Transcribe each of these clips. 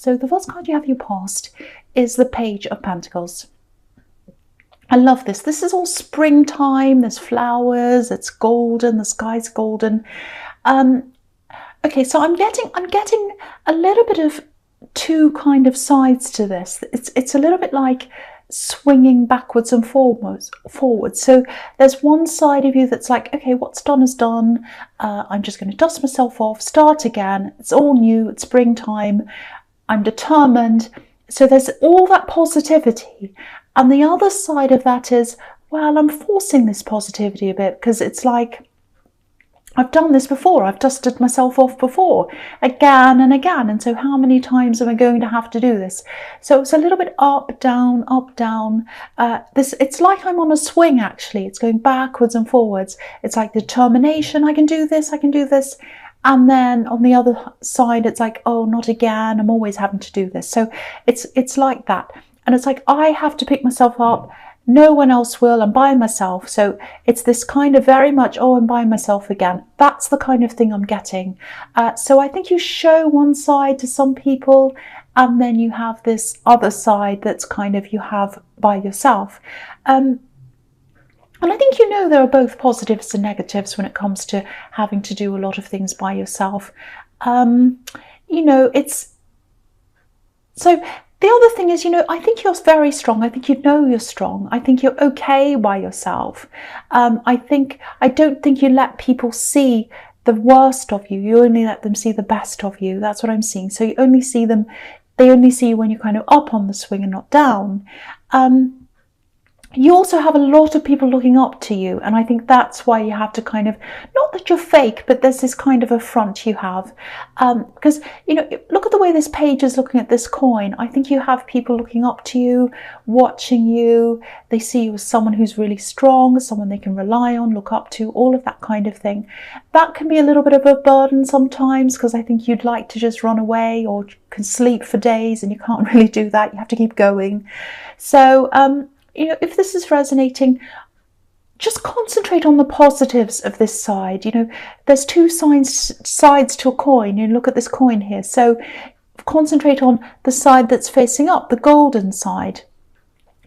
So the first card you have your past is the Page of Pentacles. I love this. This is all springtime. There's flowers. It's golden. The sky's golden. Okay, so I'm getting a little bit of two kind of sides to this. It's a little bit like swinging backwards and forwards. So there's one side of you that's like, okay, what's done is done. I'm just going to dust myself off, start again. It's all new. It's springtime. I'm determined. So there's all that positivity. And the other side of that is, well, I'm forcing this positivity a bit because it's like, I've done this before. I've dusted myself off before, again and again. And so how many times am I going to have to do this? So it's a little bit up, down, up, down. It's like I'm on a swing, actually. It's going backwards and forwards. It's like determination. I can do this. I can do this. And then on the other side, it's like, oh, not again. I'm always having to do this. So it's like that. And it's like, I have to pick myself up. No one else will. I'm by myself. So it's this kind of very much, oh, I'm by myself again. That's the kind of thing I'm getting. So I think you show one side to some people, and then you have this other side that's kind of you have by yourself. And I think there are both positives and negatives when it comes to having to do a lot of things by yourself. It's so. The other thing is, I think you're very strong. I think you're strong. I think you're okay by yourself. I don't think you let people see the worst of you. You only let them see the best of you. That's what I'm seeing. So they only see you when you're kind of up on the swing and not down. You also have a lot of people looking up to you, and I think that's why you have to kind of, not that you're fake, but there's this kind of a front you have, because look at the way this page is looking at this coin. I think you have people looking up to you, watching you. They see you as someone who's really strong, someone they can rely on, look up to, all of that kind of thing. That can be a little bit of a burden sometimes, because I think you'd like to just run away or can sleep for days, and you can't really do that. You have to keep going. So if this is resonating, just concentrate on the positives of this side. There's two sides to a coin. Look at this coin here. So concentrate on the side that's facing up, the golden side.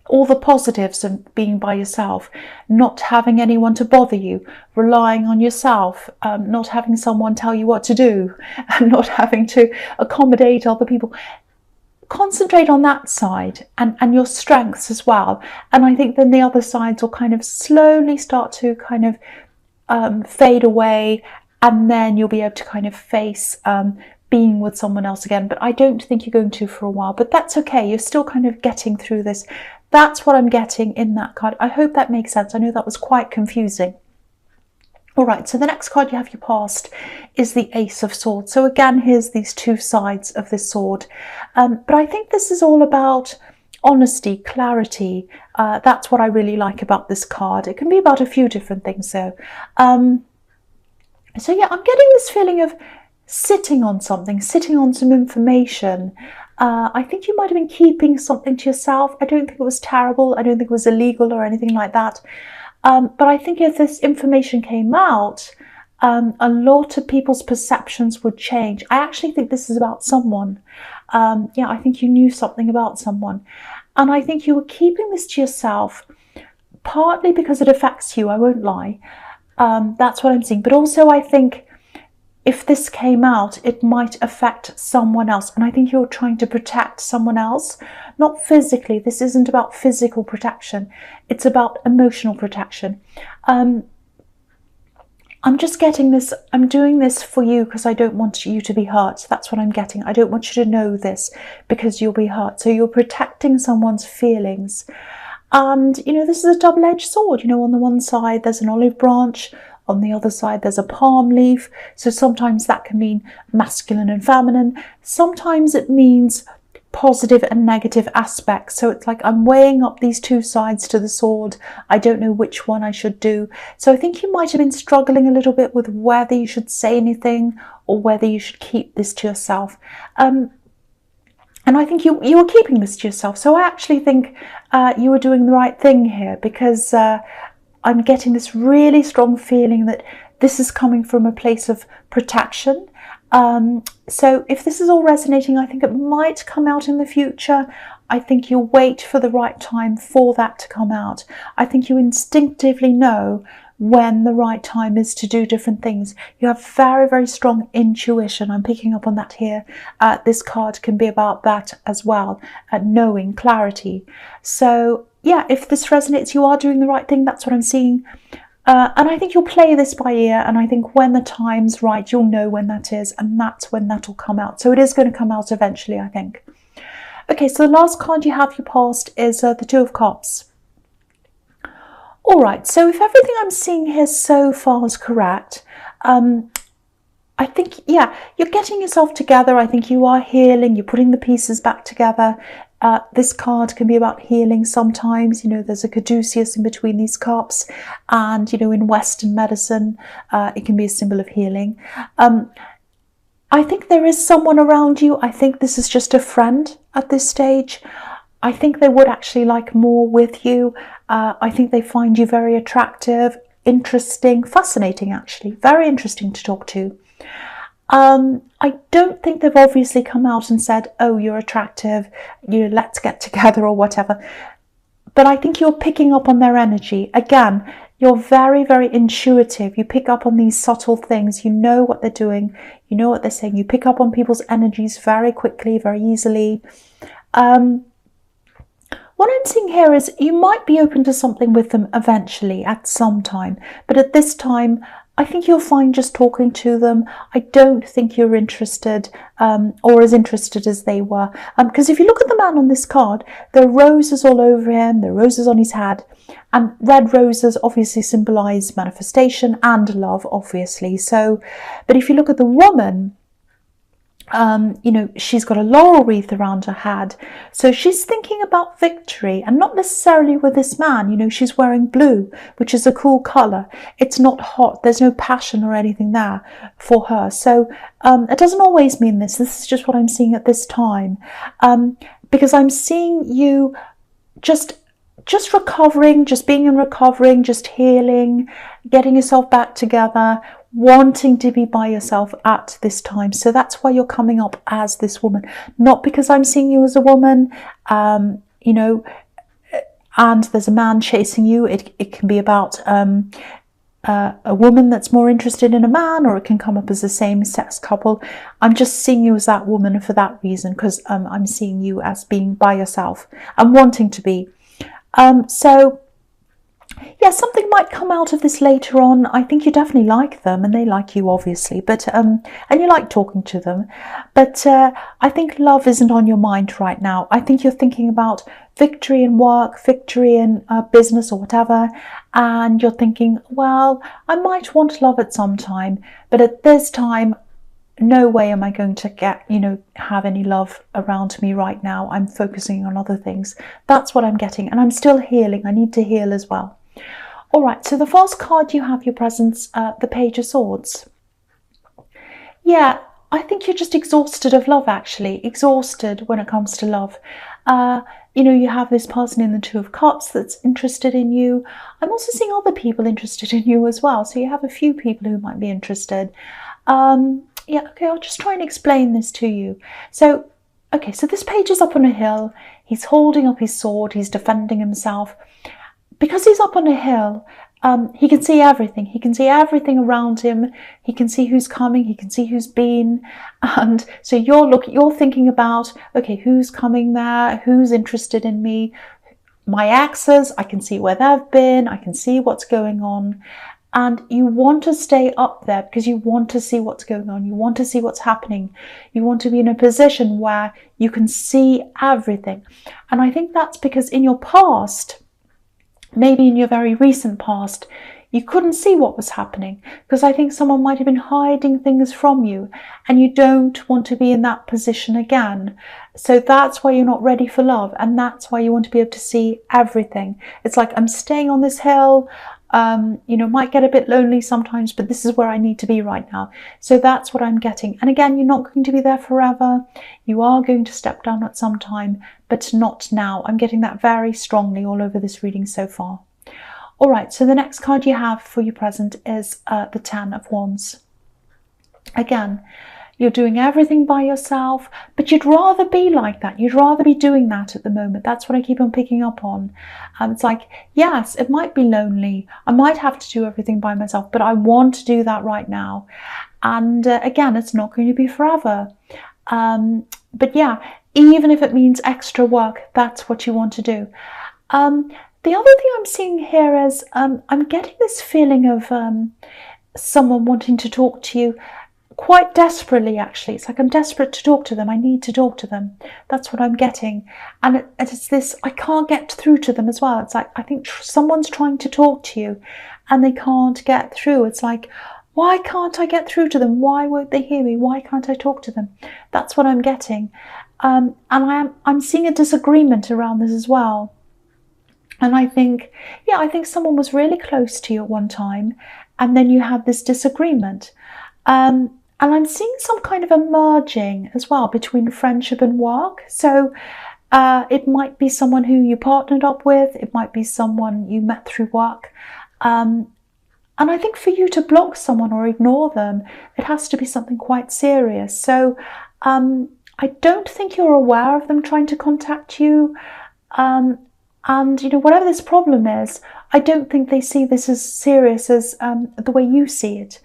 All the positives of being by yourself, not having anyone to bother you, relying on yourself, not having someone tell you what to do, and not having to accommodate other people. Concentrate on that side and your strengths as well. And I think then the other sides will kind of slowly start to kind of fade away, and then you'll be able to kind of face being with someone else again. But I don't think you're going to for a while, but that's okay. You're still kind of getting through this. That's what I'm getting in that card. I hope that makes sense. I know that was quite confusing. All right, so the next card you have your past is the Ace of Swords. So again, here's these two sides of this sword. But I think this is all about honesty, clarity. That's what I really like about this card. It can be about a few different things though. So yeah, I'm getting this feeling of sitting on something, sitting on some information. I think you might have been keeping something to yourself. I don't think it was terrible. I don't think it was illegal or anything like that. But I think if this information came out, a lot of people's perceptions would change. I actually think this is about someone. I think you knew something about someone. And I think you were keeping this to yourself, partly because it affects you, I won't lie. That's what I'm seeing. But also I think if this came out, it might affect someone else. And I think you're trying to protect someone else, not physically. This isn't about physical protection. It's about emotional protection. I'm just getting this. I'm doing this for you because I don't want you to be hurt. That's what I'm getting. I don't want you to know this because you'll be hurt. So you're protecting someone's feelings. And, this is a double-edged sword. On the one side, there's an olive branch. On the other side, there's a palm leaf. So sometimes that can mean masculine and feminine. Sometimes it means positive and negative aspects. So it's like I'm weighing up these two sides to the sword. I don't know which one I should do. So I think you might have been struggling a little bit with whether you should say anything or whether you should keep this to yourself. And I think you were keeping this to yourself. So I actually think you were doing the right thing here, because I'm getting this really strong feeling that this is coming from a place of protection. So if this is all resonating, I think it might come out in the future. I think you wait for the right time for that to come out. I think you instinctively know when the right time is to do different things. You have very, very strong intuition. I'm picking up on that here. This card can be about that as well, knowing, clarity. So yeah, if this resonates, you are doing the right thing. That's what I'm seeing. And I think you'll play this by ear, and I think when the time's right, you'll know when that is, and that's when that'll come out. So it is going to come out eventually, I think. Okay, so the last card you have your past is the Two of Cups. All right, so if everything I'm seeing here so far is correct, I think, yeah, you're getting yourself together. I think you are healing. You're putting the pieces back together. This card can be about healing sometimes. You know, there's a caduceus in between these cups. And, you know, in Western medicine, it can be a symbol of healing. I think there is someone around you. I think this is just a friend at this stage. I think they would actually like more with you. I think they find you very attractive, interesting, fascinating actually, very interesting to talk to. I don't think they've obviously come out and said, oh, you're attractive, you know, let's get together or whatever. But I think you're picking up on their energy. Again, you're very, very intuitive. You pick up on these subtle things. You know what they're doing. You know what they're saying. You pick up on people's energies very quickly, very easily. What I'm seeing here is you might be open to something with them eventually at some time. But at this time, I think you'll find just talking to them. I don't think you're interested or as interested as they were. Because if you look at the man on this card, there are roses all over him, there are roses on his head. And red roses obviously symbolize manifestation and love, obviously. So, but if you look at the woman, you know, she's got a laurel wreath around her head. So she's thinking about victory, and not necessarily with this man. You know, she's wearing blue, which is a cool colour. It's not hot. There's no passion or anything there for her. So it doesn't always mean this. This is just what I'm seeing at this time. Because I'm seeing you just recovering, just being in recovering, just healing, getting yourself back together, wanting to be by yourself at this time. So that's why you're coming up as this woman, not because I'm seeing you as a woman, you know, and there's a man chasing you. It can be about a woman that's more interested in a man, or it can come up as a same-sex couple. I'm just seeing you as that woman for that reason, because I'm seeing you as being by yourself and wanting to be. So yeah, something might come out of this later on. I think you definitely like them, and they like you, obviously, but and you like talking to them. But I think love isn't on your mind right now. I think you're thinking about victory in work, victory in business or whatever, and you're thinking, well, I might want love at some time, but at this time, no way am I going to get, you know, have any love around me right now. I'm focusing on other things. That's what I'm getting, and I'm still healing. I need to heal as well. All right, so the first card you have your presence, the Page of Swords. Yeah, I think you're just exhausted of love, actually. Exhausted when it comes to love. You know, you have this person in the Two of Cups that's interested in you. I'm also seeing other people interested in you as well. So you have a few people who might be interested. Yeah, okay, I'll just try and explain this to you. So, okay, so this page is up on a hill. He's holding up his sword. He's defending himself. Because he's up on a hill, he can see everything. He can see everything around him. He can see who's coming. He can see who's been. And so you're thinking about, okay, who's coming there? Who's interested in me? My exes, I can see where they've been. I can see what's going on. And you want to stay up there because you want to see what's going on. You want to see what's happening. You want to be in a position where you can see everything. And I think that's because in your past, maybe in your very recent past, you couldn't see what was happening because I think someone might have been hiding things from you, and you don't want to be in that position again. So that's why you're not ready for love, and that's why you want to be able to see everything. It's like, I'm staying on this hill, you know, might get a bit lonely sometimes, but this is where I need to be right now. So that's what I'm getting. And again, you're not going to be there forever. You are going to step down at some time, but not now. I'm getting that very strongly all over this reading so far. All right, so the next card you have for your present is the Ten of Wands. Again, you're doing everything by yourself, but you'd rather be like that. You'd rather be doing that at the moment. That's what I keep on picking up on. It's like, yes, it might be lonely. I might have to do everything by myself, but I want to do that right now. And again, it's not going to be forever. But yeah, even if it means extra work, that's what you want to do. The other thing I'm seeing here is I'm getting this feeling of someone wanting to talk to you quite desperately, actually. It's like I'm desperate to talk to them. I need to talk to them. That's what I'm getting. And it's this, I can't get through to them as well. It's like, I think someone's trying to talk to you and they can't get through. It's like, why can't I get through to them? Why won't they hear me? Why can't I talk to them? That's what I'm getting. And I'm seeing a disagreement around this as well. And I think, yeah, I think someone was really close to you at one time, and then you had this disagreement. And I'm seeing some kind of a merging as well between friendship and work. So it might be someone who you partnered up with. It might be someone you met through work. And I think for you to block someone or ignore them, it has to be something quite serious. So I don't think you're aware of them trying to contact you. And, you know, whatever this problem is, I don't think they see this as serious as the way you see it.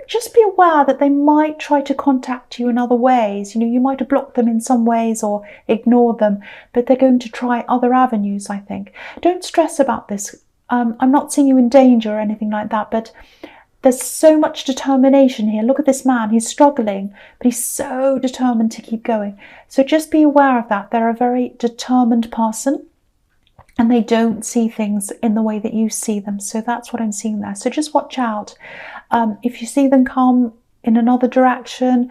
Just be aware that they might try to contact you in other ways. You know, you might have blocked them in some ways or ignored them, but they're going to try other avenues, I think. Don't stress about this. I'm not seeing you in danger or anything like that, but there's so much determination here. Look at this man. He's struggling, but he's so determined to keep going. So just be aware of that. They're a very determined person, and they don't see things in the way that you see them. So that's what I'm seeing there. So just watch out. If you see them come in another direction,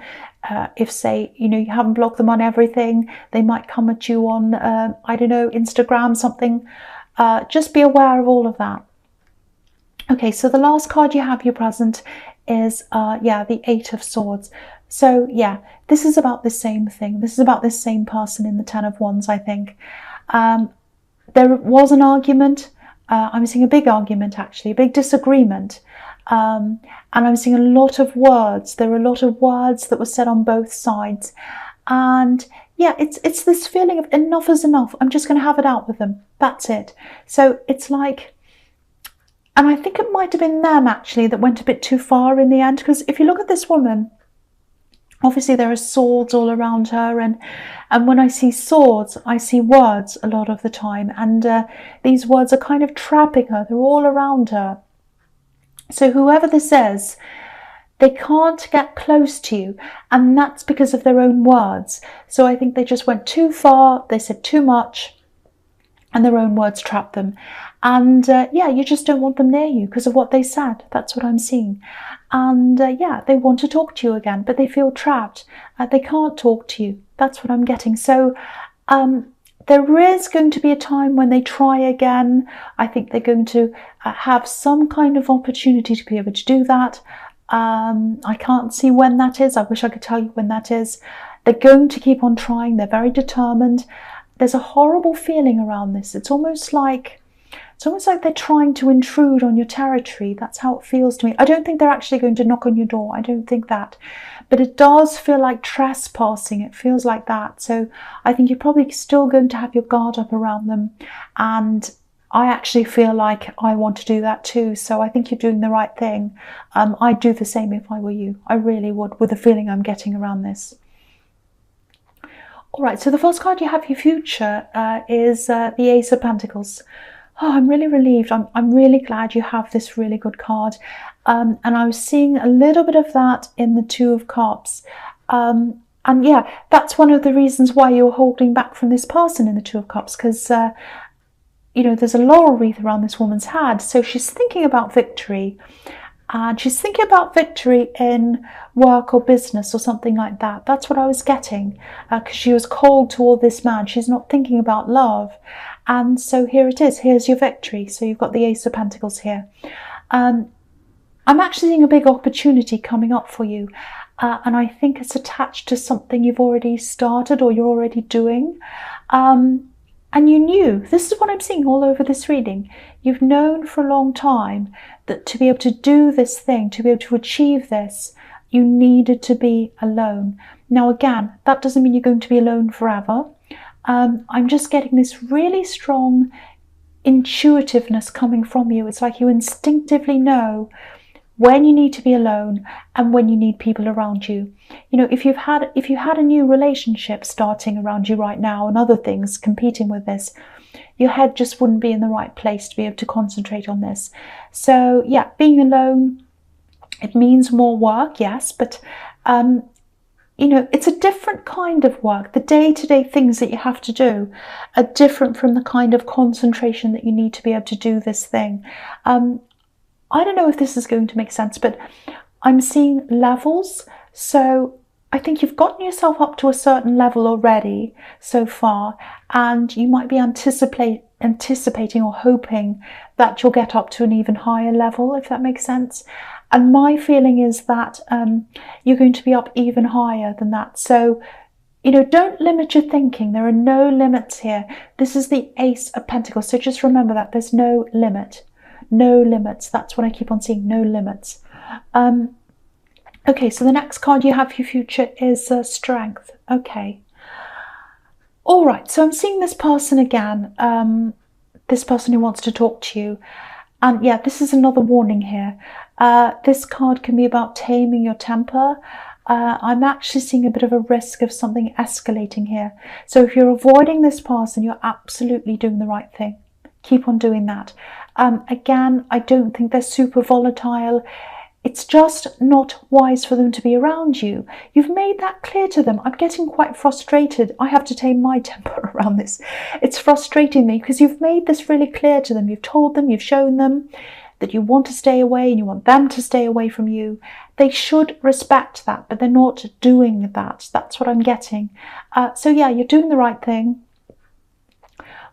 if, say, you know, you haven't blocked them on everything, they might come at you on, I don't know, Instagram, something. Just be aware of all of that. Okay, so the last card you have here present is, yeah, the Eight of Swords. So, yeah, this is about the same thing. This is about this same person in the Ten of Wands, I think. There was an argument. I'm seeing a big argument, actually, a big disagreement. And I'm seeing a lot of words. There are a lot of words that were said on both sides. And yeah, it's this feeling of enough is enough. I'm just going to have it out with them. That's it. So it's like, and I think it might have been them, actually, that went a bit too far in the end. Because if you look at this woman, obviously there are swords all around her, and when I see swords, I see words a lot of the time, and these words are kind of trapping her. They're all around her. So whoever this is, they can't get close to you, and that's because of their own words. So I think they just went too far, they said too much, and their own words trapped them. And yeah, you just don't want them near you because of what they said. That's what I'm seeing. And yeah, they want to talk to you again, but they feel trapped. They can't talk to you. That's what I'm getting. So there is going to be a time when they try again. I think they're going to have some kind of opportunity to be able to do that. I can't see when that is. I wish I could tell you when that is. They're going to keep on trying. They're very determined. There's a horrible feeling around this. It's almost like they're trying to intrude on your territory. That's how it feels to me. I don't think they're actually going to knock on your door. I don't think that. But it does feel like trespassing. It feels like that. So I think you're probably still going to have your guard up around them. And I actually feel like I want to do that too. So I think you're doing the right thing. I'd do the same if I were you. I really would, with the feeling I'm getting around this. All right, so the first card you have, your future, is the Ace of Pentacles. Oh, I'm really relieved. I'm really glad you have this really good card. And I was seeing a little bit of that in the Two of Cups. And yeah, that's one of the reasons why you're holding back from this person in the Two of Cups, because you know, there's a laurel wreath around this woman's head. So she's thinking about victory. And she's thinking about victory in work or business or something like that. That's what I was getting, because she was cold toward this man. She's not thinking about love. And so here it is. Here's your victory. So you've got the Ace of Pentacles here. I'm actually seeing a big opportunity coming up for you. And I think it's attached to something you've already started or you're already doing. And you knew, this is what I'm seeing all over this reading, you've known for a long time that to be able to do this thing, to be able to achieve this, you needed to be alone. Now again, that doesn't mean you're going to be alone forever. I'm just getting this really strong intuitiveness coming from you. It's like you instinctively know when you need to be alone and when you need people around you. You know, if you had a new relationship starting around you right now and other things competing with this, your head just wouldn't be in the right place to be able to concentrate on this. So yeah, being alone, it means more work, yes, but you know, it's a different kind of work. The day-to-day things that you have to do are different from the kind of concentration that you need to be able to do this thing. I don't know if this is going to make sense, but I'm seeing levels. So I think you've gotten yourself up to a certain level already so far, and you might be anticipating or hoping that you'll get up to an even higher level, if that makes sense. And my feeling is that you're going to be up even higher than that. So, you know, don't limit your thinking. There are no limits here. This is the Ace of Pentacles. So just remember that there's no limit. No limits. That's what I keep on seeing. No limits. Okay, so the next card you have for your future is Strength. Okay. All right, so I'm seeing this person again. This person who wants to talk to you. And yeah, this is another warning here. This card can be about taming your temper. I'm actually seeing a bit of a risk of something escalating here. So if you're avoiding this person, you're absolutely doing the right thing. Keep on doing that. Again, I don't think they're super volatile. It's just not wise for them to be around you. You've made that clear to them. I'm getting quite frustrated. I have to tame my temper around this. It's frustrating me because you've made this really clear to them. You've told them, you've shown them that you want to stay away and you want them to stay away from you. They should respect that, but they're not doing that. That's what I'm getting. So yeah, you're doing the right thing.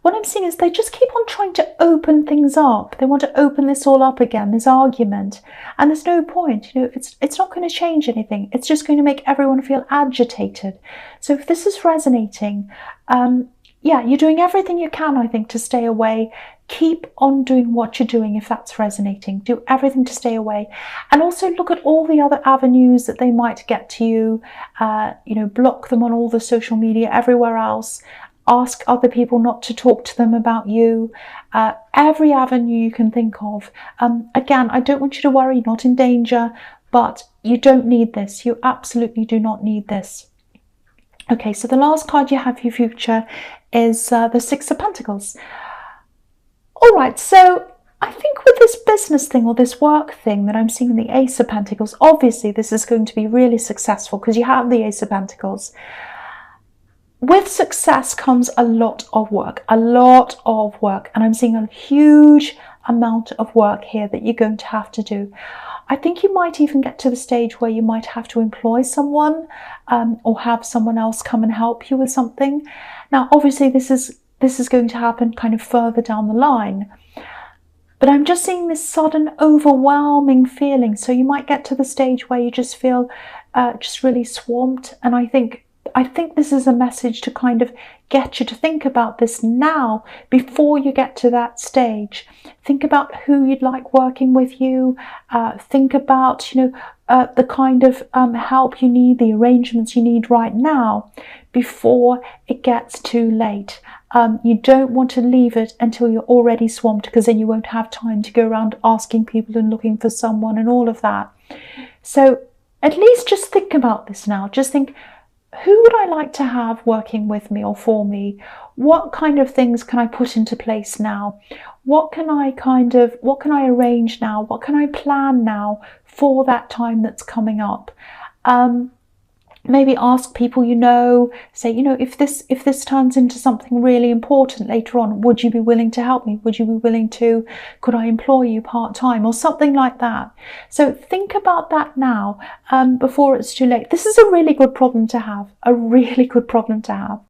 What I'm seeing is they just keep on trying to open things up. They want to open this all up again, this argument. And there's no point. You know, it's not going to change anything. It's just going to make everyone feel agitated. So if this is resonating, yeah, you're doing everything you can, I think, to stay away. Keep on doing what you're doing if that's resonating. Do everything to stay away. And also look at all the other avenues that they might get to you. You know, block them on all the social media, everywhere else. Ask other people not to talk to them about you. Every avenue you can think of. Again, I don't want you to worry, you're not in danger, but you don't need this. You absolutely do not need this. Okay, so the last card you have for your future is the Six of Pentacles. All right, so I think with this business thing or this work thing that I'm seeing in the Ace of Pentacles, obviously this is going to be really successful because you have the Ace of Pentacles. With success comes a lot of work, and I'm seeing a huge amount of work here that you're going to have to do. I think you might even get to the stage where you might have to employ someone or have someone else come and help you with something. Now, obviously, this is going to happen kind of further down the line. But I'm just seeing this sudden overwhelming feeling. So you might get to the stage where you just feel just really swamped. And I think this is a message to kind of get you to think about this now before you get to that stage. Think about who you'd like working with you. Think about, you know, the kind of help you need, the arrangements you need right now before it gets too late. You don't want to leave it until you're already swamped, because then you won't have time to go around asking people and looking for someone and all of that. So at least just think about this now. Just think, who would I like to have working with me or for me? What kind of things can I put into place now? What can I arrange now? What can I plan now for that time that's coming up? Maybe ask people you know, say, you know, if this turns into something really important later on, would you be willing to help me? Would you be willing to, could I employ you part-time or something like that? So think about that now before it's too late. This is a really good problem to have, a really good problem to have.